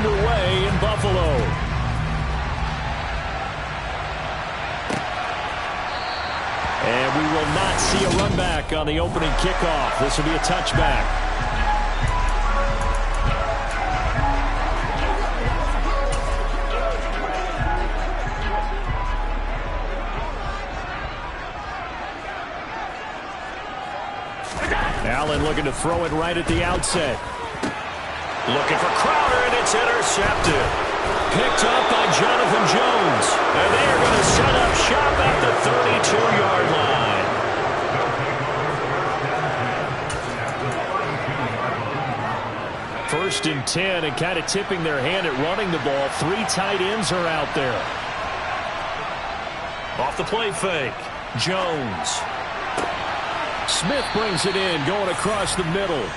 underway in Buffalo. And we will not see a run back on the opening kickoff. This will be a touchback. Allen looking to throw it right at the outset. Looking for Crowder, and it's intercepted. Picked up by Jonathan Jones. And they are going to set up shop at the 32-yard line. First and 10, and kind of tipping their hand at running the ball. 3 tight ends are out there. Off the play fake. Jones. Smith brings it in, going across the middle.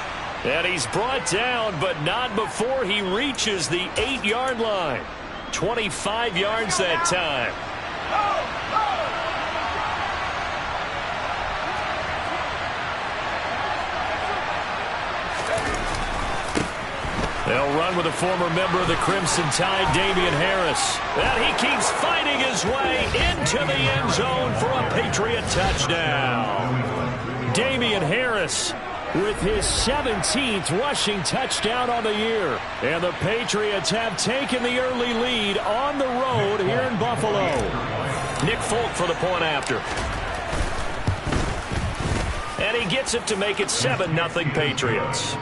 And he's brought down, but not before he reaches the 8-yard line. 25 yards that time. They'll run with a former member of the Crimson Tide, Damian Harris. And he keeps fighting his way into the end zone for a Patriot touchdown. Damian Harris with his 17th rushing touchdown on the year. And the Patriots have taken the early lead on the road here in Buffalo. Nick Folk for the point after. And he gets it to make it 7-0 Patriots.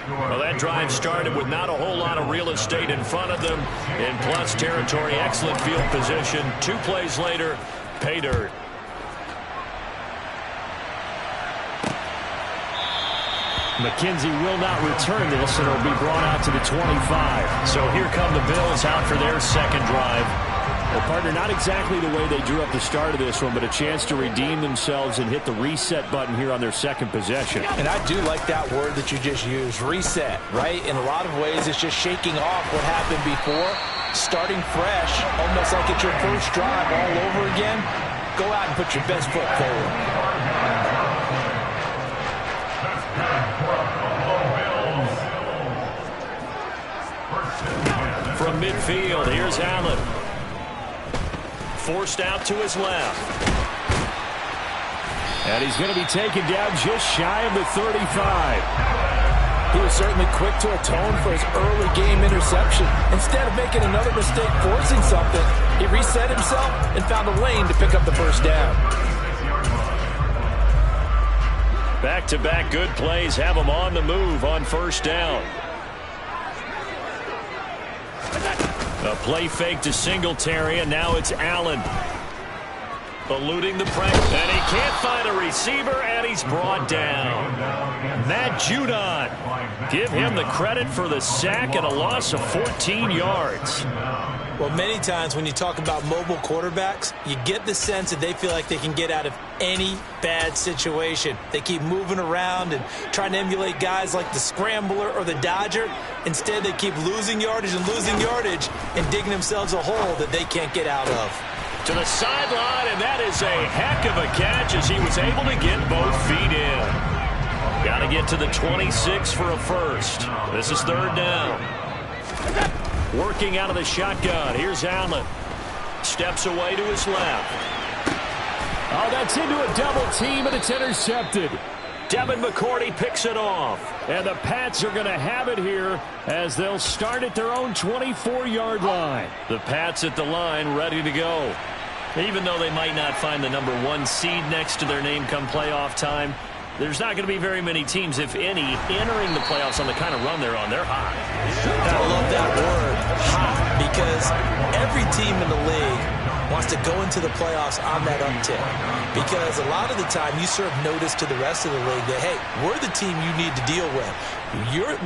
Well, that drive started with not a whole lot of real estate in front of them. In plus territory, excellent field position. 2 plays later, pay dirt. McKenzie will not return this, and it'll be brought out to the 25. So here come the Bills out for their second drive. Well, partner, not exactly the way they drew up the start of this one, but a chance to redeem themselves and hit the reset button here on their second possession. And I do like that word that you just used, reset, right? In a lot of ways, it's just shaking off what happened before, starting fresh, almost like it's your first drive all over again. Go out and put your best foot forward. From midfield, here's Allen. Forced out to his left. And he's going to be taken down just shy of the 35. He was certainly quick to atone for his early game interception. Instead of making another mistake forcing something, he reset himself and found a lane to pick up the first down. Back-to-back good plays have him on the move on first down. A play fake to Singletary, and now it's Allen. Eluding the pressure, and he can't find a receiver, and he's brought down. Matt Judon. Give him the credit for the sack and a loss of 14 yards. Well, many times when you talk about mobile quarterbacks, you get the sense that they feel like they can get out of any bad situation. They keep moving around and trying to emulate guys like the Scrambler or the Dodger. Instead, they keep losing yardage and digging themselves a hole that they can't get out of. To the sideline, and that is a heck of a catch as he was able to get both feet in. Got to get to the 26 for a first. This is third down. Working out of the shotgun. Here's Allen. Steps away to his left. Oh, that's into a double team, and it's intercepted. Devin McCourty picks it off. And the Pats are going to have it here as they'll start at their own 24-yard line. The Pats at the line ready to go. Even though they might not find the number 1 seed next to their name come playoff time, there's not going to be very many teams, if any, entering the playoffs on the kind of run they're on. They're hot. I love that word, hot, because every team in the league wants to go into the playoffs on that uptick. Because a lot of the time you serve notice to the rest of the league that, hey, we're the team you need to deal with.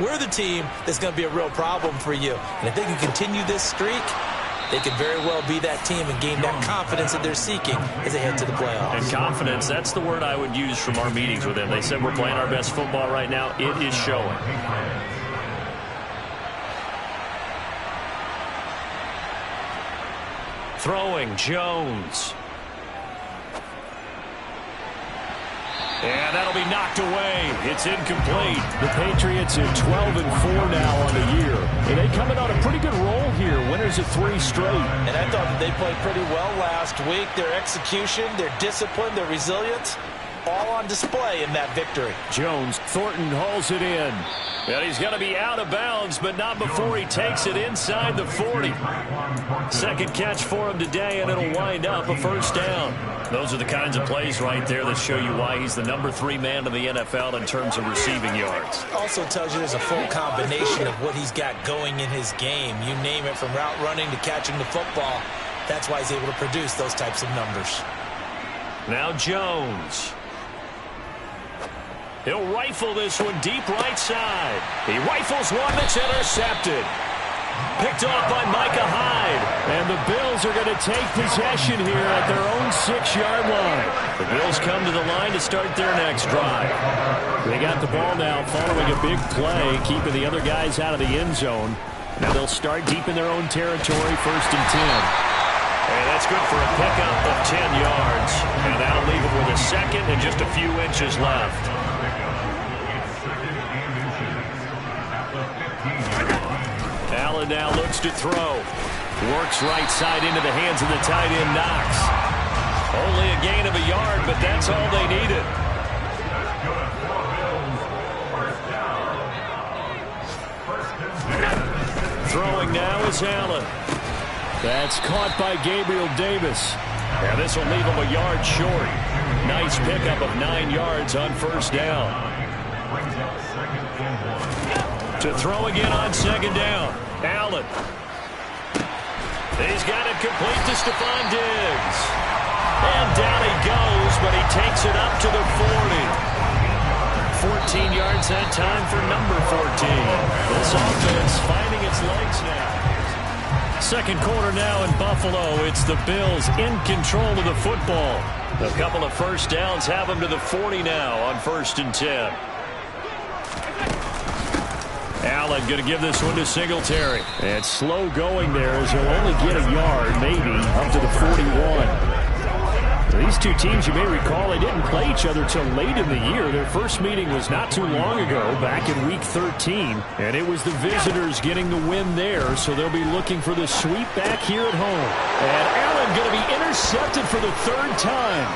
We're the team that's going to be a real problem for you. And if they can continue this streak, they could very well be that team and gain that confidence that they're seeking as they head to the playoffs. And confidence, that's the word I would use from our meetings with them. They said we're playing our best football right now. It is showing. Throwing, Jones. And that'll be knocked away. It's incomplete. The Patriots are 12-4 now on the year. And they coming on a pretty good roll here. Winners of 3 straight. And I thought that they played pretty well last week. Their execution, their discipline, their resilience, all on display in that victory. Jones, Thornton hauls it in. And he's going to be out of bounds, but not before he takes it inside the 40. Second catch for him today, and it'll wind up a first down. Those are the kinds of plays right there that show you why he's the number 3 man in the NFL in terms of receiving yards. Also tells you there's a full combination of what he's got going in his game. You name it, from route running to catching the football. That's why he's able to produce those types of numbers. Now Jones. He'll rifle this one deep right side. He rifles one that's intercepted. Picked off by Micah Hyde. And the Bills are going to take possession here at their own 6-yard line. The Bills come to the line to start their next drive. They got the ball now following a big play, keeping the other guys out of the end zone. Now they'll start deep in their own territory, 1st and 10. And that's good for a pickup of 10 yards. And that'll leave them with a second and just a few inches left. Allen now looks to throw. Works right side into the hands of the tight end, Knox. Only a gain of a yard, but that's all they needed. Throwing now is Allen. That's caught by Gabriel Davis. And this will leave him a yard short. Nice pickup of 9 yards on first down. To throw again on second down. Allen. He's got it complete to Stephon Diggs. And down he goes, but he takes it up to the 40. 14 yards that time for number 14. This offense finding its legs now. Second quarter now in Buffalo. It's the Bills in control of the football. A couple of first downs have them to the 40 now on 1st and 10. Allen going to give this one to Singletary. And slow going there as he'll only get a yard, maybe, up to the 41. These two teams, you may recall, they didn't play each other till late in the year. Their first meeting was not too long ago, back in Week 13. And it was the visitors getting the win there, so they'll be looking for the sweep back here at home. And Allen going to be intercepted for the 3rd time.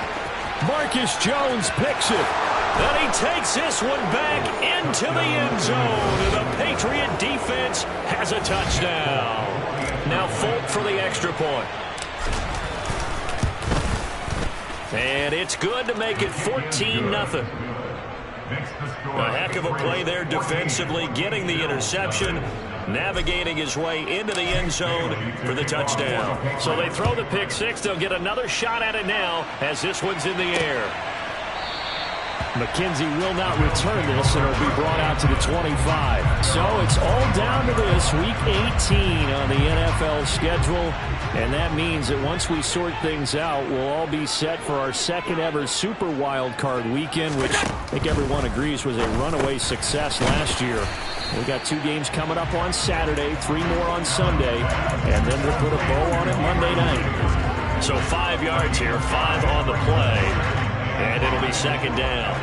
Marcus Jones picks it. And he takes this one back into the end zone. And the Patriot defense has a touchdown. Now Folk for the extra point. And it's good to make it 14-0. A heck of a play there defensively, getting the interception, navigating his way into the end zone for the touchdown. So they throw the pick six. They'll get another shot at it now as this one's in the air. McKenzie will not return this, and it'll be brought out to the 25. So it's all down to this, Week 18 on the NFL schedule. And that means that once we sort things out, we'll all be set for our second ever Super Wild Card weekend, which I think everyone agrees was a runaway success last year. We got 2 games coming up on Saturday, 3 more on Sunday, and then we'll put a bow on it Monday night. So 5 yards here, 5 on the play. And it'll be second down.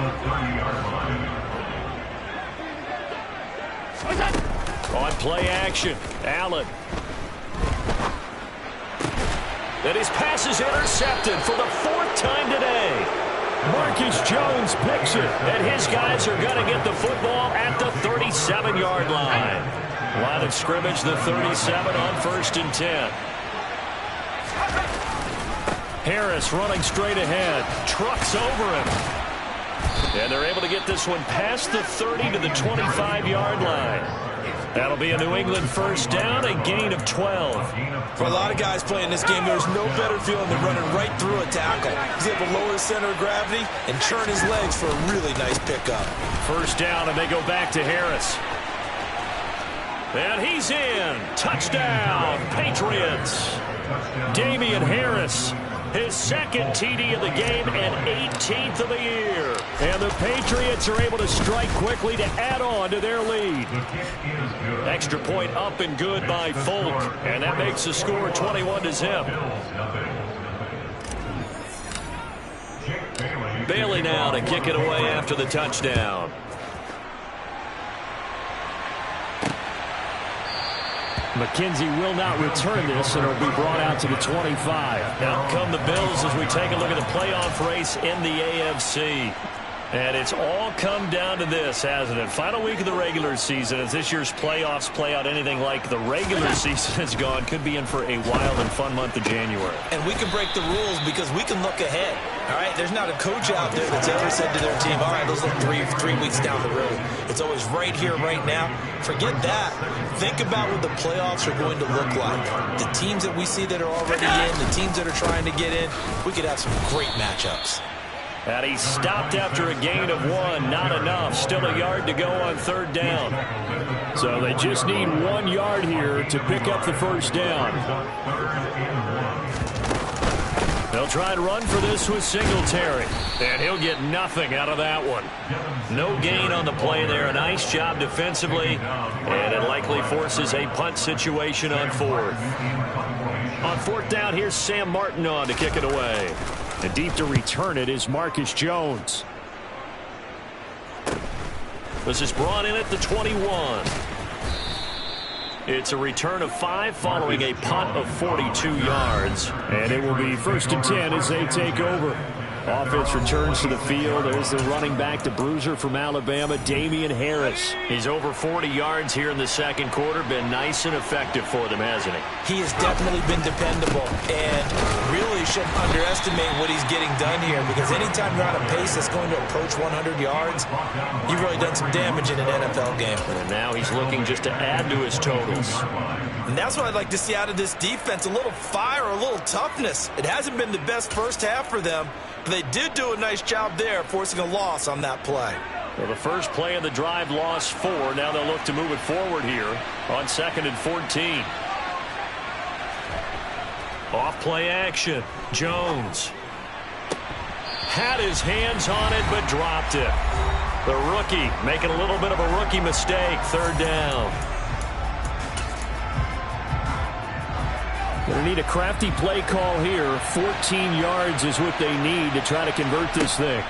On play action, Allen. And his pass is intercepted for the 4th time today. Marcus Jones picks it. And his guys are going to get the football at the 37-yard line. Line of scrimmage, the 37 on 1st and 10. Harris running straight ahead. Trucks over him. And they're able to get this one past the 30 to the 25-yard line. That'll be a New England first down, a gain of 12. For a lot of guys playing this game, there's no better feeling than running right through a tackle. He's able to lower his center of gravity and churn his legs for a really nice pickup. First down, and they go back to Harris. And he's in. Touchdown, Patriots. Damian Harris, his 2nd TD of the game and 18th of the year. And the Patriots are able to strike quickly to add on to their lead. Extra point up and good by Folk. And that makes the score 21-0. Bailey now to kick it away after the touchdown. McKenzie will not return this, and it'll be brought out to the 25. Out come the Bills as we take a look at the playoff race in the AFC. And it's all come down to this, hasn't it? Final week of the regular season. As this year's playoffs play out anything like the regular season has gone, could be in for a wild and fun month of January. And we can break the rules because we can look ahead. All right, there's not a coach out there that's ever said to their team, all right, let's look three weeks down the road. It's always right here, right now. Forget that. Think about what the playoffs are going to look like. The teams that we see that are already in, the teams that are trying to get in, we could have some great matchups. And he stopped after a gain of 1. Not enough. Still a yard to go on third down. So they just need 1 yard here to pick up the first down. They'll try and run for this with Singletary. And he'll get nothing out of that one. No gain on the play there. A nice job defensively. And it likely forces a punt situation on fourth. On fourth down, here's Sam Martin on to kick it away. And deep to return it is Marcus Jones. This is brought in at the 21. It's a return of 5 following a punt of 42 yards. And it will be 1st and 10 as they take over. Offense returns to the field. There's the running back, the bruiser from Alabama, Damian Harris. He's over 40 yards here in the second quarter. Been nice and effective for them, hasn't he? He has definitely been dependable and really shouldn't underestimate what he's getting done here, because anytime you're on a pace that's going to approach 100 yards, you've really done some damage in an NFL game. And now he's looking just to add to his totals. And that's what I'd like to see out of this defense, a little fire, a little toughness. It hasn't been the best first half for them, but they did do a nice job there, forcing a loss on that play. Well, the first play of the drive lost 4. Now they'll look to move it forward here on 2nd and 14. Off play action. Jones had his hands on it but dropped it. The rookie making a little bit of a rookie mistake. Third down. They need a crafty play call here. 14 yards is what they need to try to convert this thing.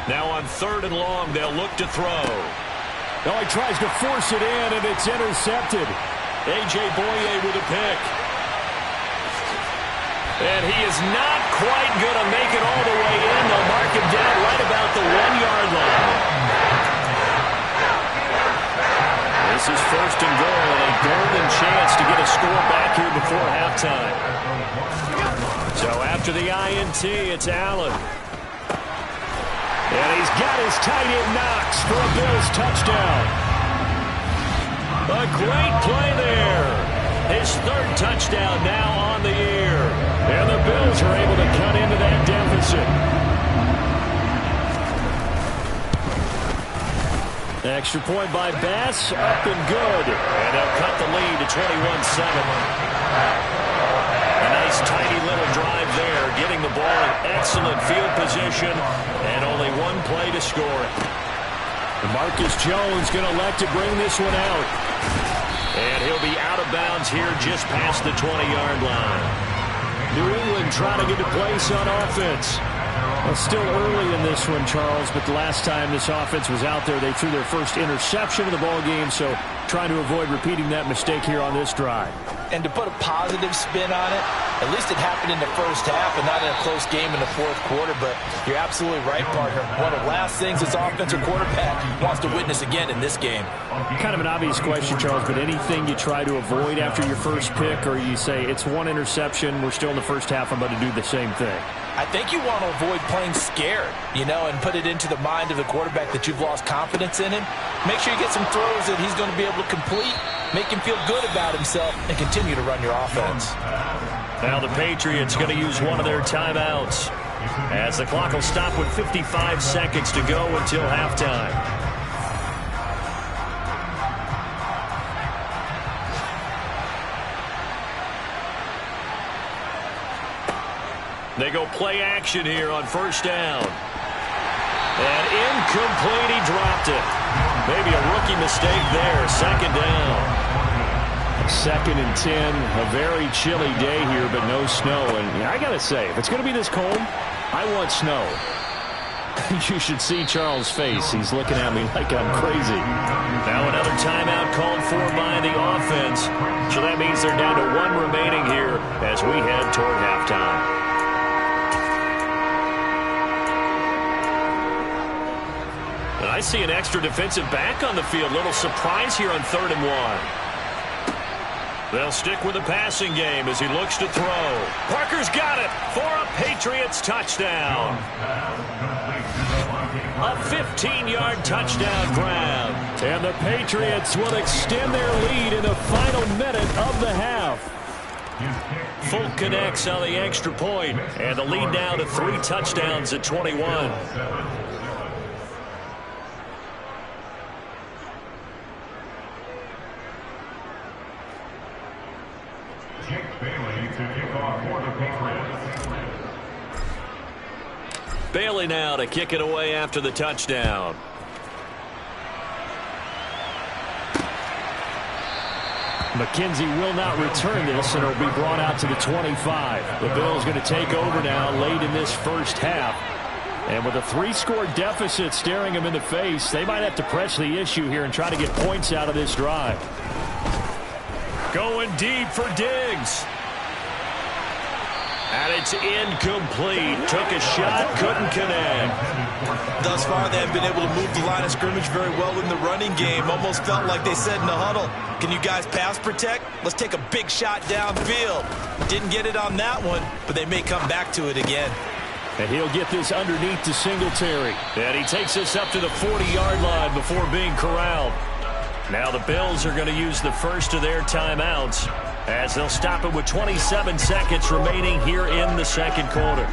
Now on 3rd and long, they'll look to throw. Oh, he tries to force it in, and it's intercepted. A.J. Boye with a pick. And he is not quite going to make it all the way in. They'll mark him down right about the 1-yard line. This is 1st and goal, and a golden chance to get a score back here before halftime. So after the INT, it's Allen. And he's got his tight end Knox for a Bills touchdown. A great play there. His 3rd touchdown now on the year. And the Bills are able to cut into that deficit. Extra point by Bass, up and good. And they'll cut the lead to 21-7. A nice tidy little drive there, getting the ball in excellent field position, and only 1 play to score it. And Marcus Jones going to elect to bring this one out. And he'll be out of bounds here just past the 20-yard line. New England trying to get a place on offense. Well, still early in this one, Charles, but the last time this offense was out there, they threw their first interception of the ball game, so trying to avoid repeating that mistake here on this drive. And to put a positive spin on it, at least it happened in the first half and not in a close game in the 4th quarter, but you're absolutely right, partner. One of the last things this offensive quarterback wants to witness again in this game. Kind of an obvious question, Charles, but anything you try to avoid after your first pick, or you say it's 1 interception, we're still in the first half, I'm about to do the same thing? I think you want to avoid playing scared, and put it into the mind of the quarterback that you've lost confidence in him. Make sure you get some throws that he's going to be able to complete, make him feel good about himself, and continue to run your offense. Now the Patriots going to use one of their timeouts, as the clock will stop with 55 seconds to go until halftime. They go play action here on 1st down. And incomplete, he dropped it. Maybe a rookie mistake there. 2nd down. 2nd and 10. A very chilly day here, but no snow. And I got to say, if it's going to be this cold, I want snow. You should see Charles' face. He's looking at me like I'm crazy. Now another timeout called for by the offense. So that means they're down to 1 remaining here as we head toward halftime. And I see an extra defensive back on the field. Little surprise here on 3rd and 1. They'll stick with the passing game as he looks to throw. Parker's got it for a Patriots touchdown. A 15-yard touchdown grab. And the Patriots will extend their lead in the final minute of the half. Folk connects on the extra point, and the lead now to 3 touchdowns at 21. Bailey now to kick it away after the touchdown. McKenzie will not return this, and it'll be brought out to the 25. The Bills going to take over now late in this first half. And with a 3-score deficit staring them in the face, they might have to press the issue here and try to get points out of this drive. Going deep for Diggs. And it's incomplete. Took a shot, couldn't connect. Thus far, they have been able to move the line of scrimmage very well in the running game. Almost felt like they said in the huddle, can you guys pass protect? Let's take a big shot downfield. Didn't get it on that one, but they may come back to it again. And he'll get this underneath to Singletary. And he takes us up to the 40-yard line before being corralled. Now the Bills are going to use the first of their timeouts as they'll stop it with 27 seconds remaining here in the second quarter.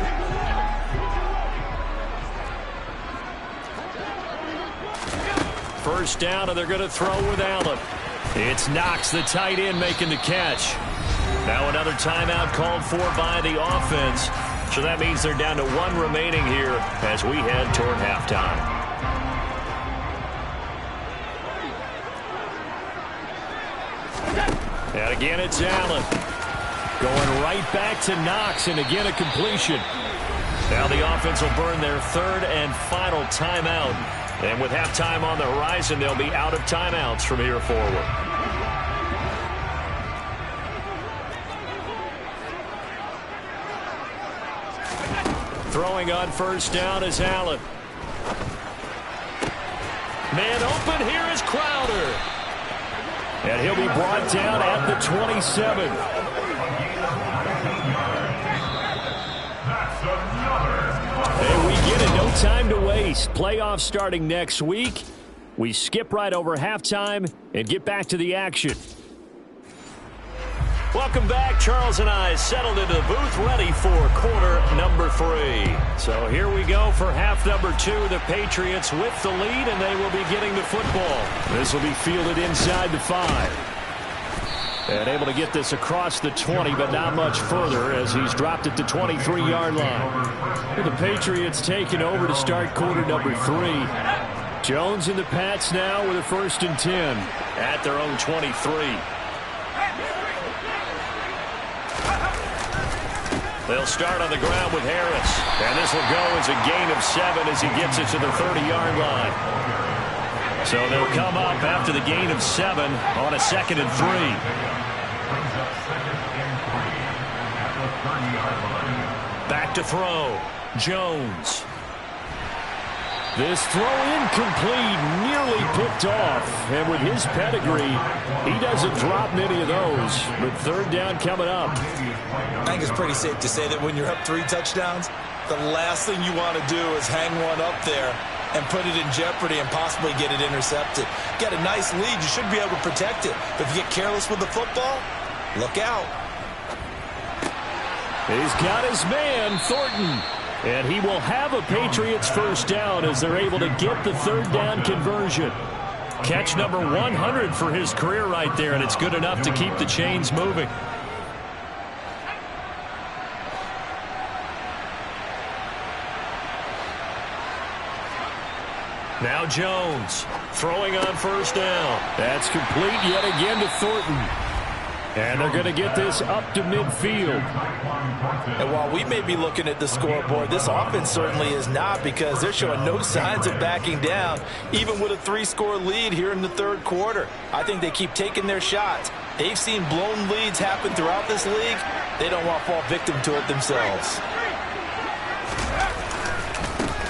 First down, and they're going to throw with Allen. It's Knox, the tight end, making the catch. Now another timeout called for by the offense. So that means they're down to 1 remaining here as we head toward halftime. And again, it's Allen. Going right back to Knox, and again a completion. Now the offense will burn their 3rd and final timeout. And with halftime on the horizon, they'll be out of timeouts from here forward. Throwing on first down is Allen. Man open, here is Crowder. And he'll be brought down at the 27. And we get it, no time to waste. Playoffs starting next week. We skip right over halftime and get back to the action. Welcome back. Charles and I settled into the booth ready for quarter number 3. So here we go for half number 2. The Patriots with the lead, and they will be getting the football. This will be fielded inside the 5. And able to get this across the 20, but not much further as he's dropped it to 23-yard line. The Patriots taking over to start quarter number 3. Jones and the Pats now with a 1st and 10 at their own 23. They'll start on the ground with Harris. And this will go as a gain of 7 as he gets it to the 30-yard line. So they'll come up after the gain of 7 on a 2nd and 3. Back to throw. Jones. This throw incomplete, nearly picked off. And with his pedigree, he doesn't drop many of those. But 3rd down coming up. I think it's pretty safe to say that when you're up 3 touchdowns, the last thing you want to do is hang one up there and put it in jeopardy and possibly get it intercepted. Get a nice lead, you should be able to protect it. But if you get careless with the football, look out. He's got his man, Thornton. And he will have a Patriots 1st down as they're able to get the 3rd down conversion. Catch number 100 for his career right there, and it's good enough to keep the chains moving. Now Jones throwing on 1st down. That's complete yet again to Thornton. And they're going to get this up to midfield. And while we may be looking at the scoreboard, this offense certainly is not, because they're showing no signs of backing down, even with a 3-score lead here in the third quarter. I think they keep taking their shots. They've seen blown leads happen throughout this league. They don't want to fall victim to it themselves.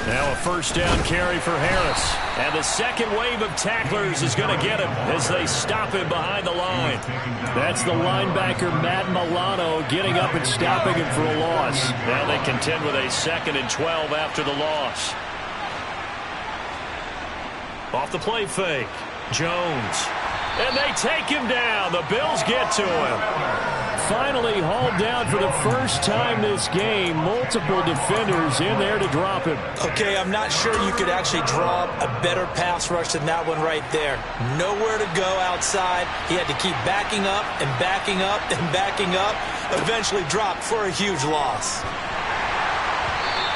Now a first down carry for Harris. And the second wave of tacklers is going to get him as they stop him behind the line. That's the linebacker, Matt Milano, getting up and stopping him for a loss. Now they contend with a 2nd and 12 after the loss. Off the play fake, Jones. And they take him down. The Bills get to him. Finally hauled down for the first time this game. Multiple defenders in there to drop him. Okay, I'm not sure you could actually draw a better pass rush than that one right there. Nowhere to go outside. He had to keep backing up and backing up and backing up. Eventually dropped for a huge loss.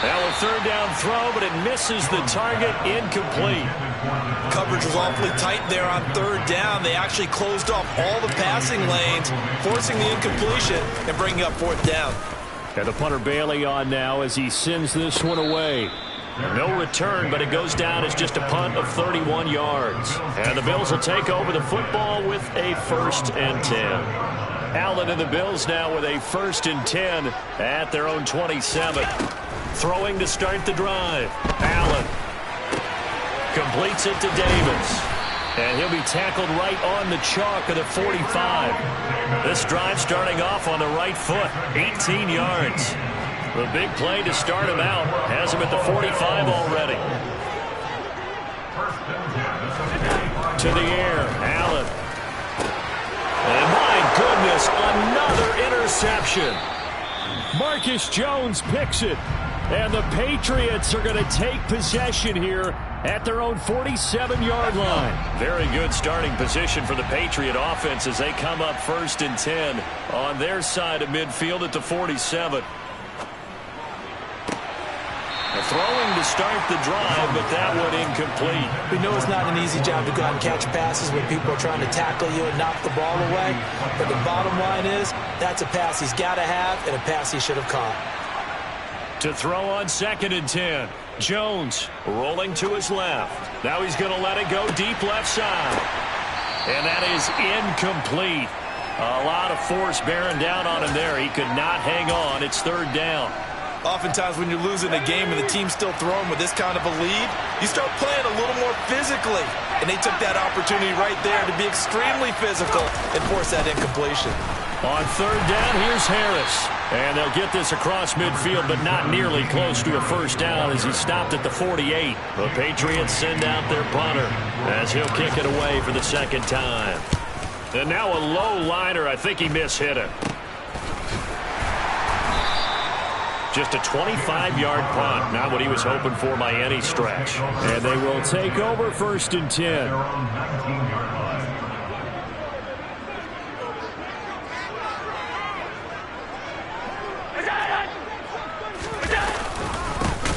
Now a third down throw, but it misses the target, incomplete. Coverage was awfully tight there on third down. They actually closed off all the passing lanes, forcing the incompletion and bringing up fourth down. And the punter Bailey on now as he sends this one away. No return, but it goes down as just a punt of 31 yards. And the Bills will take over the football with a 1st and 10. Allen and the Bills now with a 1st and 10 at their own 27. Throwing to start the drive. Allen completes it to Davis. And he'll be tackled right on the chalk of the 45. This drive starting off on the right foot. 18 yards. The big play to start him out. Has him at the 45 already. To the air. Allen. And my goodness, another interception. Marcus Jones picks it. And the Patriots are going to take possession here at their own 47-yard line. Very good starting position for the Patriot offense as they come up 1st and 10 on their side of midfield at the 47. Throwing to start the drive, but that one incomplete. We know it's not an easy job to go out and catch passes when people are trying to tackle you and knock the ball away. But the bottom line is that's a pass he's got to have and a pass he should have caught. To throw on 2nd and 10. Jones rolling to his left. Now he's going to let it go deep left side. And that is incomplete. A lot of force bearing down on him there. He could not hang on. It's 3rd down. Oftentimes when you're losing a game and the team's still throwing with this kind of a lead, you start playing a little more physically. And they took that opportunity right there to be extremely physical and force that incompletion. On 3rd down, here's Harris. And they'll get this across midfield, but not nearly close to a 1st down as he stopped at the 48. The Patriots send out their punter as he'll kick it away for the 2nd time. And now a low liner. I think he mishit it. Just a 25-yard punt. Not what he was hoping for by any stretch. And they will take over 1st and 10.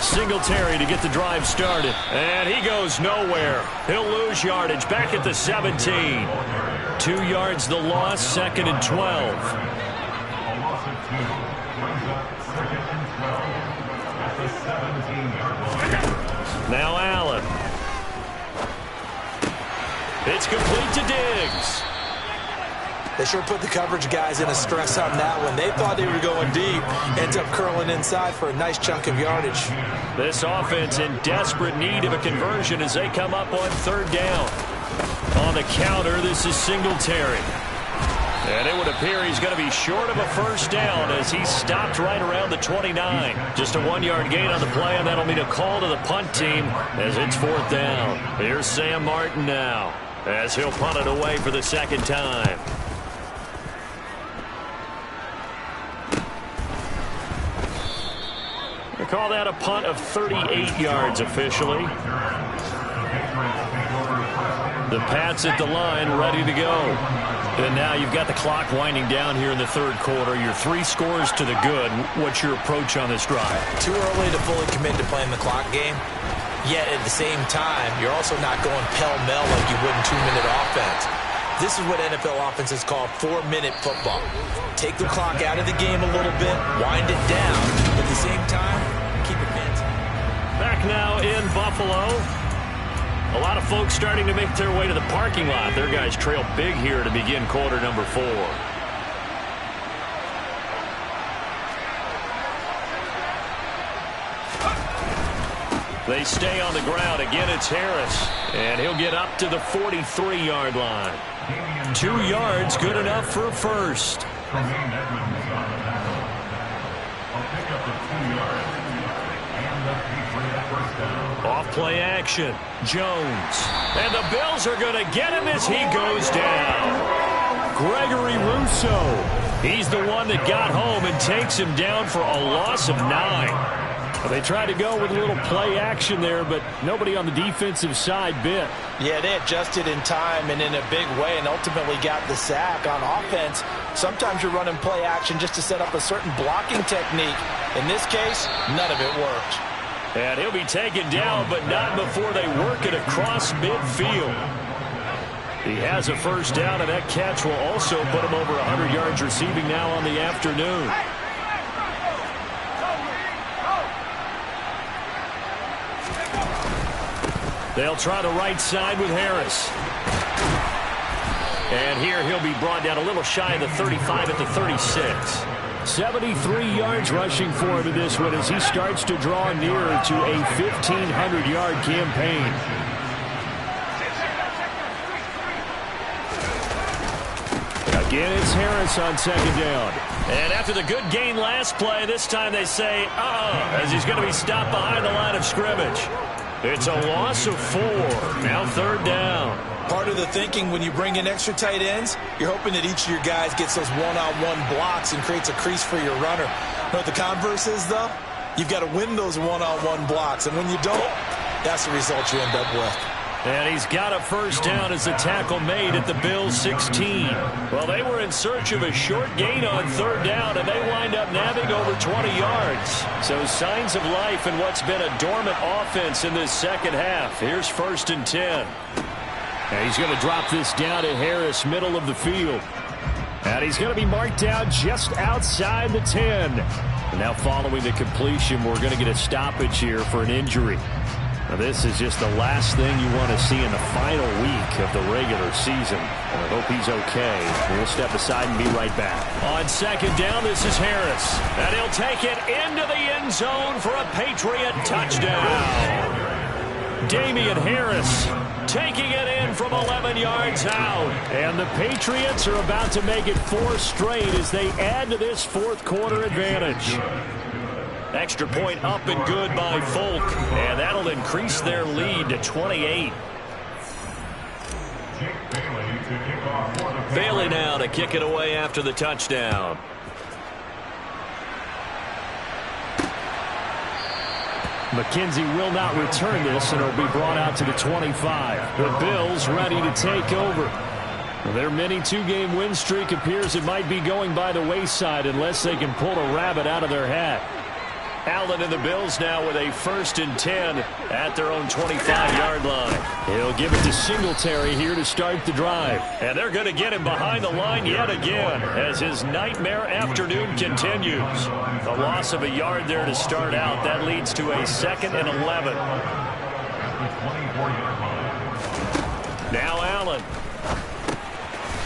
Singletary to get the drive started. And he goes nowhere. He'll lose yardage back at the 17. 2 yards the loss, 2nd and 12. Now Allen. It's complete to Diggs. They sure put the coverage guys in a stress on that one. They thought they were going deep. Ends up curling inside for a nice chunk of yardage. This offense in desperate need of a conversion as they come up on 3rd down. On the counter, this is Singletary. And it would appear he's going to be short of a 1st down as he stopped right around the 29. Just a 1-yard gain on the play, and that'll mean a call to the punt team as it's 4th down. Here's Sam Martin now as he'll punt it away for the 2nd time. They call that a punt of 38 yards officially. The Pats at the line ready to go. And now you've got the clock winding down here in the 3rd quarter. You're 3 scores to the good. What's your approach on this drive? Too early to fully commit to playing the clock game. Yet at the same time, you're also not going pell-mell like you would in 2-minute offense. This is what NFL offenses call 4-minute football. Take the clock out of the game a little bit, wind it down, but at the same time, keep advancing. Back now in Buffalo. A lot of folks starting to make their way to the parking lot. Their guys trail big here to begin quarter number 4. They stay on the ground. Again, it's Harris. And he'll get up to the 43-yard line. 2 yards, good enough for a first. Off play action. Jones. And the Bills are going to get him as he goes down. Gregory Rousseau. He's the one that got home and takes him down for a loss of 9. They tried to go with a little play action there, but nobody on the defensive side bit. Yeah, they adjusted in time and in a big way and ultimately got the sack. On offense, sometimes you're running play action just to set up a certain blocking technique. In this case, none of it worked. And he'll be taken down, but not before they work it across midfield. He has a first down, and that catch will also put him over 100 yards receiving now on the afternoon. They'll try the right side with Harris. And here he'll be brought down a little shy of the 35 at the 36. 73 yards rushing for him in this one as he starts to draw nearer to a 1,500-yard campaign. Again, it's Harris on second down. And after the good gain last play, this time they say, as he's going to be stopped behind the line of scrimmage. It's a loss of 4. Now third down. Part of the thinking when you bring in extra tight ends, you're hoping that each of your guys gets those one-on-one blocks and creates a crease for your runner. You know what the converse is, though? You've got to win those one-on-one blocks, and when you don't, that's the result you end up with. And he's got a first down as the tackle made at the Bills' 16. Well, they were in search of a short gain on third down, and they wind up nabbing over 20 yards. So signs of life in what's been a dormant offense in this second half. Here's 1st and 10. And he's going to drop this down to Harris, middle of the field. And he's going to be marked out just outside the 10. And now following the completion, we're going to get a stoppage here for an injury. Now, this is just the last thing you want to see in the final week of the regular season. And I hope he's okay. We'll step aside and be right back. On second down, this is Harris. And he'll take it into the end zone for a Patriot touchdown. Damian Harris taking it in from 11 yards out. And the Patriots are about to make it 4 straight as they add to this fourth quarter advantage. Extra point up and good by Folk. And that'll increase their lead to 28. Bailey now to kick it away after the touchdown. McKenzie will not return this, and it'll be brought out to the 25. The Bills ready to take over. Their mini 2-game win streak appears it might be going by the wayside unless they can pull a rabbit out of their hat. Allen and the Bills now with a 1st and 10 at their own 25-yard line. He'll give it to Singletary here to start the drive. And they're going to get him behind the line yet again as his nightmare afternoon continues. The loss of a yard there to start out. That leads to a 2nd and 11. Now Allen.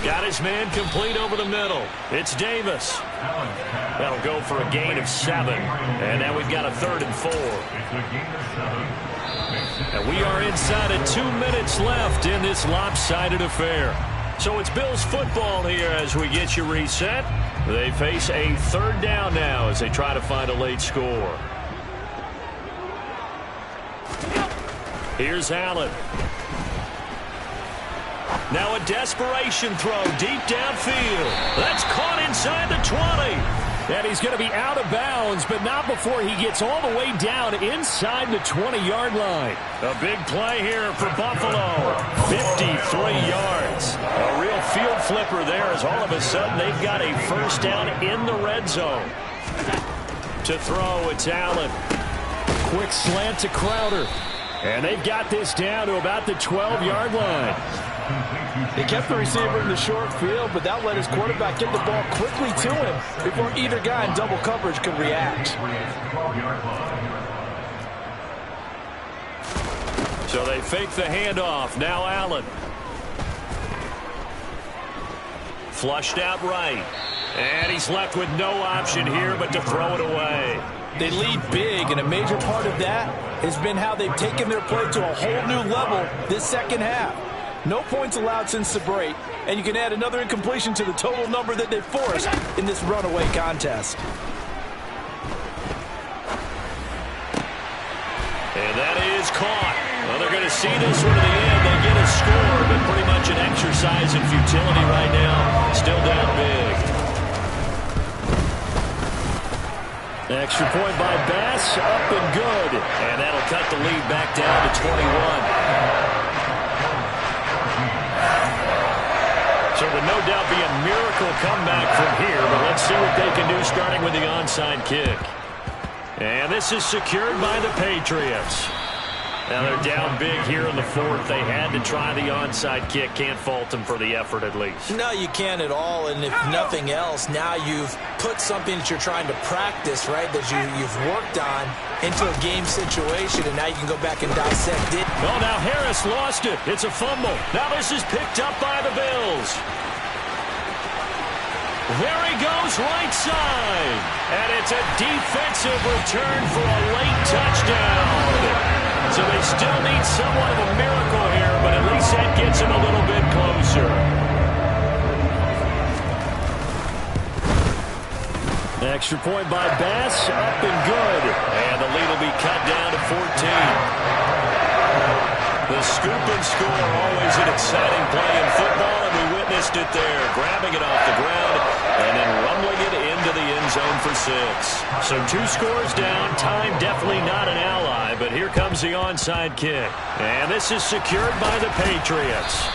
Got his man complete over the middle. It's Davis. That'll go for a gain of 7. And now we've got a 3rd and 4. And we are inside of 2 minutes left in this lopsided affair. So it's Bills football here as we get you reset. They face a 3rd down now as they try to find a late score. Here's Allen. Now a desperation throw deep downfield. That's caught inside the 20. And he's going to be out of bounds, but not before he gets all the way down inside the 20-yard line. A big play here for Buffalo. 53 yards. A real field flipper there as all of a sudden they've got a first down in the red zone. To throw, it's Allen. Quick slant to Crowder. And they've got this down to about the 12-yard line. They kept the receiver in the short field, but that let his quarterback get the ball quickly to him before either guy in double coverage could react. So they fake the handoff. Now Allen. Flushed out right. And he's left with no option here but to throw it away. They lead big, and a major part of that has been how they've taken their play to a whole new level this second half. No points allowed since the break, and you can add another incompletion to the total number that they forced in this runaway contest. And that is caught. Well, they're going to see this one to the end. They get a score, but pretty much an exercise in futility right now. Still down big. Extra point by Bass, up and good. And that'll cut the lead back down to 21. So it would no doubt be a miracle comeback from here, but let's see what they can do starting with the onside kick. And this is secured by the Patriots. Now they're down big here in the fourth. They had to try the onside kick. Can't fault them for the effort at least. No, you can't at all. And if nothing else, now you've put something that you're trying to practice, right, that you've worked on into a game situation, and now you can go back and dissect it. Oh, now Harris lost it. It's a fumble. Now this is picked up by the Bills. There he goes, right side. And it's a defensive return for a late touchdown. So they still need somewhat of a miracle here, but at least that gets them a little bit closer. Extra point by Bass, up and good. And the lead will be cut down to 14. The scoop and score, always an exciting play in football, and we witnessed it there. Grabbing it off the ground and then rumbling it into the end zone for 6. So 2 scores down. Time definitely not an ally, but here comes the onside kick. And this is secured by the Patriots.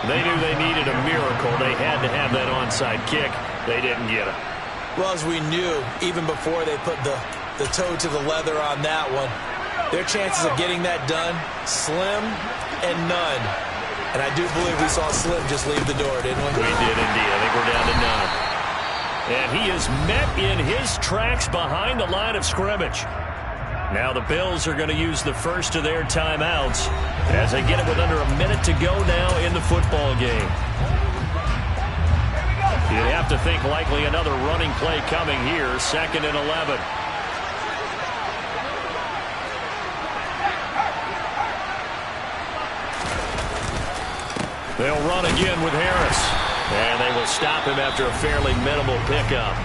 They knew they needed a miracle. They had to have that onside kick. They didn't get it. Well, as we knew, even before they put the toe to the leather on that one, their chances of getting that done, slim and none. And I do believe we saw Slim just leave the door, didn't we? We did indeed. I think we're down to none. And he is met in his tracks behind the line of scrimmage. Now the Bills are going to use the first of their timeouts as they get it with under a minute to go now in the football game. You'd have to think likely another running play coming here, 2nd and 11. They'll run again with Harris. And they will stop him after a fairly minimal pickup.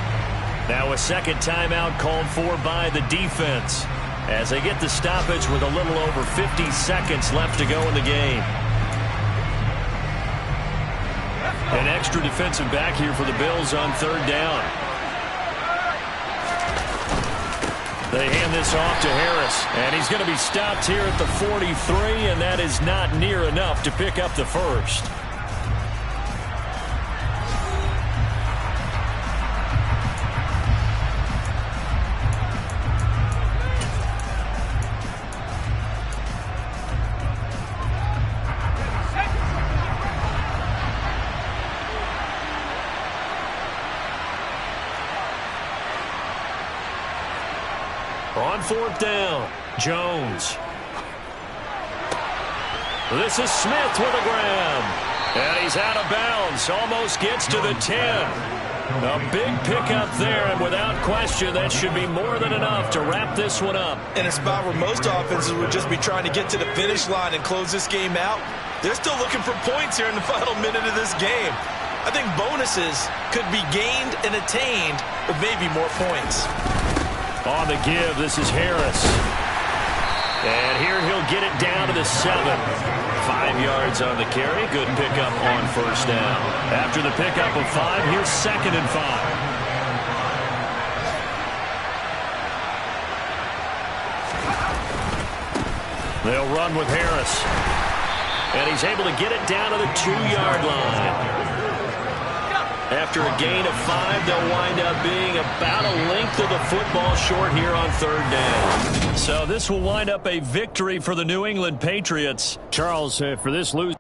Now a second timeout called for by the defense as they get the stoppage with a little over 50 seconds left to go in the game. An extra defensive back here for the Bills on 3rd down. They hand this off to Harris, and he's going to be stopped here at the 43, and that is not near enough to pick up the first. On 4th down, Jones. This is Smith with a grab. And he's out of bounds. Almost gets to the 10. A big pickup there, and without question, that should be more than enough to wrap this one up. In a spot where most offenses would just be trying to get to the finish line and close this game out, they're still looking for points here in the final minute of this game. I think bonuses could be gained and attained with maybe more points. On the give, this is Harris. And here he'll get it down to the 7. 5 yards on the carry. Good pickup on 1st down. After the pickup of 5, here's 2nd and 5. They'll run with Harris. And he's able to get it down to the 2-yard line. After a gain of 5, they'll wind up being about a length of the football short here on 3rd down. So this will wind up a victory for the New England Patriots. Charles, for this losing